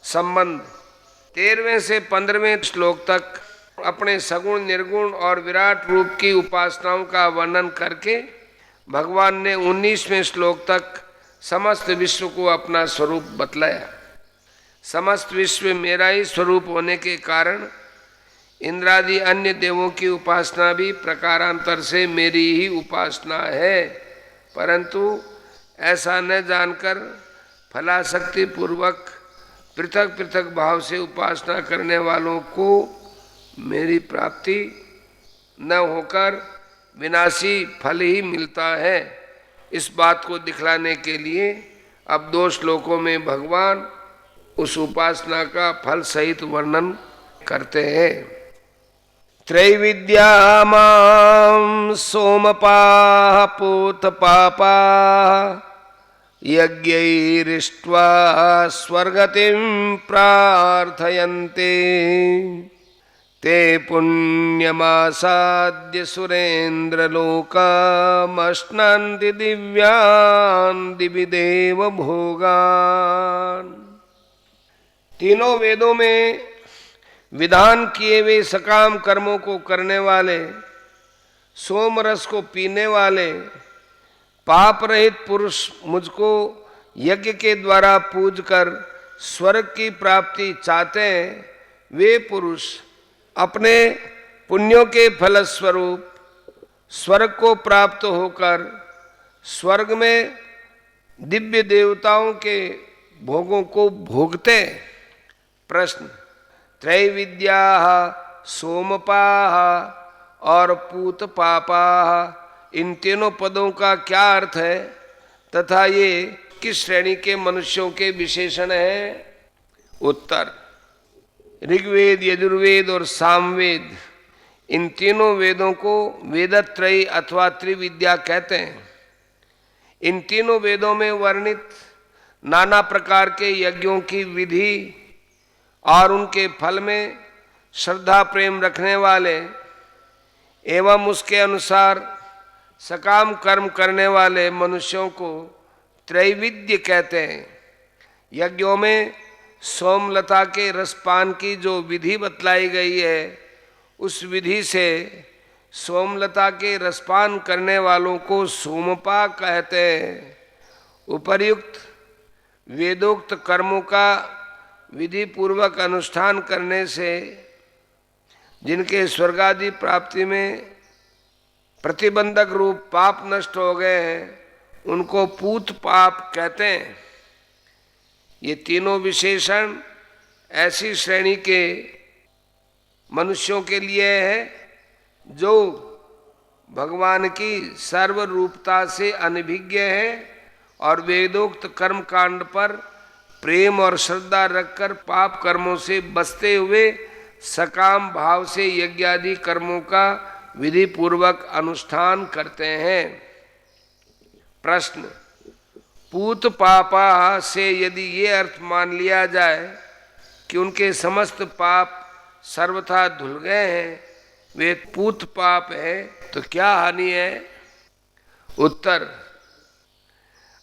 संबंध 13वें से 15वें श्लोक तक अपने सगुण निर्गुण और विराट रूप की उपासनाओं का वर्णन करके भगवान ने 19वें श्लोक तक समस्त विश्व को अपना स्वरूप बतलाया। समस्त विश्व मेरा ही स्वरूप होने के कारण इंद्रादि अन्य देवों की उपासना भी प्रकारांतर से मेरी ही उपासना है, परंतु ऐसा न जानकर फलासक्ति पूर्वक पृथक पृथक भाव से उपासना करने वालों को मेरी प्राप्ति न होकर विनाशी फल ही मिलता है। इस बात को दिखलाने के लिए अब 2 श्लोकों में भगवान उस उपासना का फल सहित वर्णन करते हैं। त्रैविद्या मां सोमपाः पूतपापा यज्ञैरिष्ट्वा स्वर्गतिं प्रार्थयन्ते ते पुण्यमासाद्य सुरेन्द्रलोकमश्नन्ति दिव्यान् दिवि देव भोगान्। तीनों वेदों में विधान किए हुए सकाम कर्मों को करने वाले, सोम रस को पीने वाले, पाप रहित पुरुष मुझको यज्ञ के द्वारा पूज कर स्वर्ग की प्राप्ति चाहते हैं। वे पुरुष अपने पुण्यों के फलस्वरूप स्वर्ग को प्राप्त होकर स्वर्ग में दिव्य देवताओं के भोगों को भोगते। प्रश्न, त्रैविद्याः सोमपाः और पूतपापाः, इन तीनों पदों का क्या अर्थ है तथा ये किस श्रेणी के मनुष्यों के विशेषण हैं? उत्तर, ऋग्वेद, यजुर्वेद और सामवेद, इन तीनों वेदों को वेदत्रयी अथवा त्रिविद्या कहते हैं। इन तीनों वेदों में वर्णित नाना प्रकार के यज्ञों की विधि और उनके फल में श्रद्धा प्रेम रखने वाले एवं उसके अनुसार सकाम कर्म करने वाले मनुष्यों को त्रैविद्य कहते हैं। यज्ञों में सोमलता के रसपान की जो विधि बतलाई गई है, उस विधि से सोमलता के रसपान करने वालों को सोमपा कहते हैं। उपर्युक्त वेदोक्त कर्मों का विधि पूर्वक अनुष्ठान करने से जिनके स्वर्गादि प्राप्ति में प्रतिबंधक रूप पाप नष्ट हो गए हैं, उनको पूत पाप कहते हैं। ये तीनों विशेषण ऐसी श्रेणी के मनुष्यों के लिए है जो भगवान की सर्वरूपता से अनभिज्ञ है और वेदोक्त कर्म कांड पर प्रेम और श्रद्धा रखकर पाप कर्मों से बचते हुए सकाम भाव से यज्ञादि कर्मों का विधि पूर्वक अनुष्ठान करते हैं। प्रश्न, पूत पापा से यदि ये अर्थ मान लिया जाए कि उनके समस्त पाप सर्वथा धुल गए हैं, वे पूत पाप है, तो क्या हानि है? उत्तर,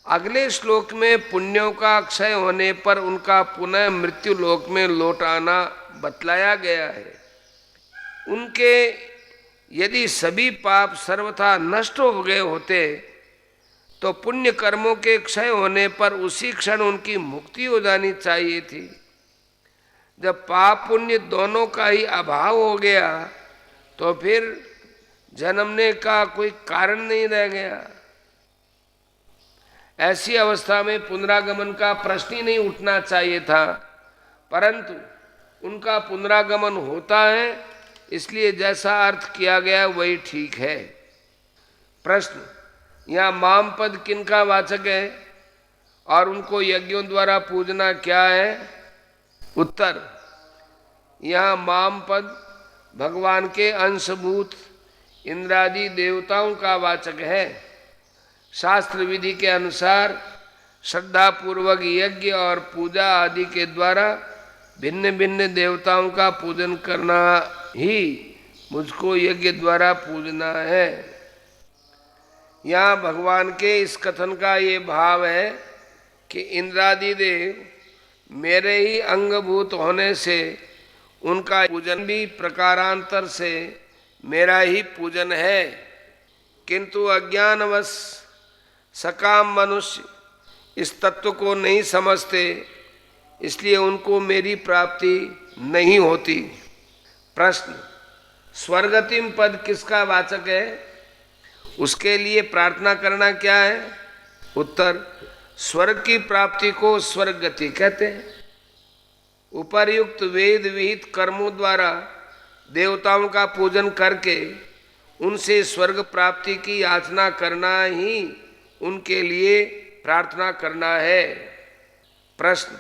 अगले श्लोक में पुण्यों का क्षय होने पर उनका पुनः मृत्यु लोक में लौट आना बतलाया गया है। उनके यदि सभी पाप सर्वथा नष्ट हो गए होते तो पुण्य कर्मों के क्षय होने पर उसी क्षण उनकी मुक्ति हो जानी चाहिए थी। जब पाप पुण्य दोनों का ही अभाव हो गया तो फिर जन्मने का कोई कारण नहीं रह गया। ऐसी अवस्था में पुनरागमन का प्रश्न ही नहीं उठना चाहिए था, परंतु उनका पुनरागमन होता है, इसलिए जैसा अर्थ किया गया वही ठीक है। प्रश्न, यहाँ माम पद किनका वाचक है और उनको यज्ञों द्वारा पूजना क्या है? उत्तर, यहाँ माम पद भगवान के अंशभूत इंद्रादि देवताओं का वाचक है। शास्त्र विधि के अनुसार श्रद्धा पूर्वक यज्ञ और पूजा आदि के द्वारा भिन्न भिन्न देवताओं का पूजन करना ही मुझको यज्ञ द्वारा पूजना है। यहाँ भगवान के इस कथन का ये भाव है कि इंद्रादि देव मेरे ही अंगभूत होने से उनका पूजन भी प्रकारांतर से मेरा ही पूजन है, किंतु अज्ञानवश सकाम मनुष्य इस तत्व को नहीं समझते, इसलिए उनको मेरी प्राप्ति नहीं होती। प्रश्न, स्वर्गतिम पद किसका वाचक है? उसके लिए प्रार्थना करना क्या है? उत्तर, स्वर्ग की प्राप्ति को स्वर्ग गति कहते हैं। उपर्युक्त वेद विहित कर्मों द्वारा देवताओं का पूजन करके उनसे स्वर्ग प्राप्ति की याचना करना ही उनके लिए प्रार्थना करना है। प्रश्न,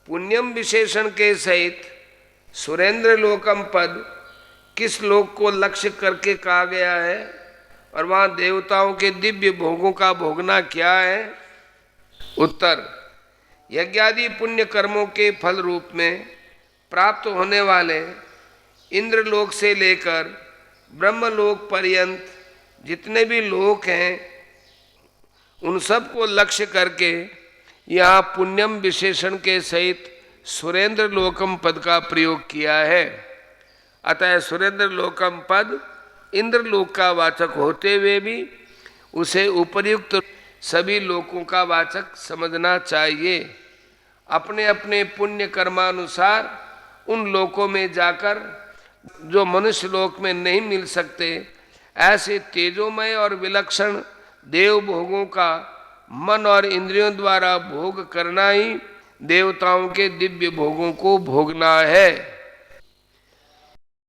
पुण्यम विशेषण के सहित सुरेंद्र लोकम पद किस लोक को लक्ष्य करके कहा गया है और वहाँ देवताओं के दिव्य भोगों का भोगना क्या है? उत्तर, यज्ञादि पुण्य कर्मों के फल रूप में प्राप्त होने वाले इंद्रलोक से लेकर ब्रह्मलोक पर्यंत जितने भी लोक हैं उन सब को लक्ष्य करके यहाँ पुण्यम विशेषण के सहित सुरेंद्र लोकम पद का प्रयोग किया है। अतः सुरेंद्र लोकम पद इंद्रलोक का वाचक होते हुए भी उसे उपर्युक्त सभी लोकों का वाचक समझना चाहिए। अपने अपने पुण्य कर्मानुसार उन लोकों में जाकर जो मनुष्य लोक में नहीं मिल सकते, ऐसे तेजोमय और विलक्षण देव भोगों का मन और इंद्रियों द्वारा भोग करना ही देवताओं के दिव्य भोगों को भोगना है।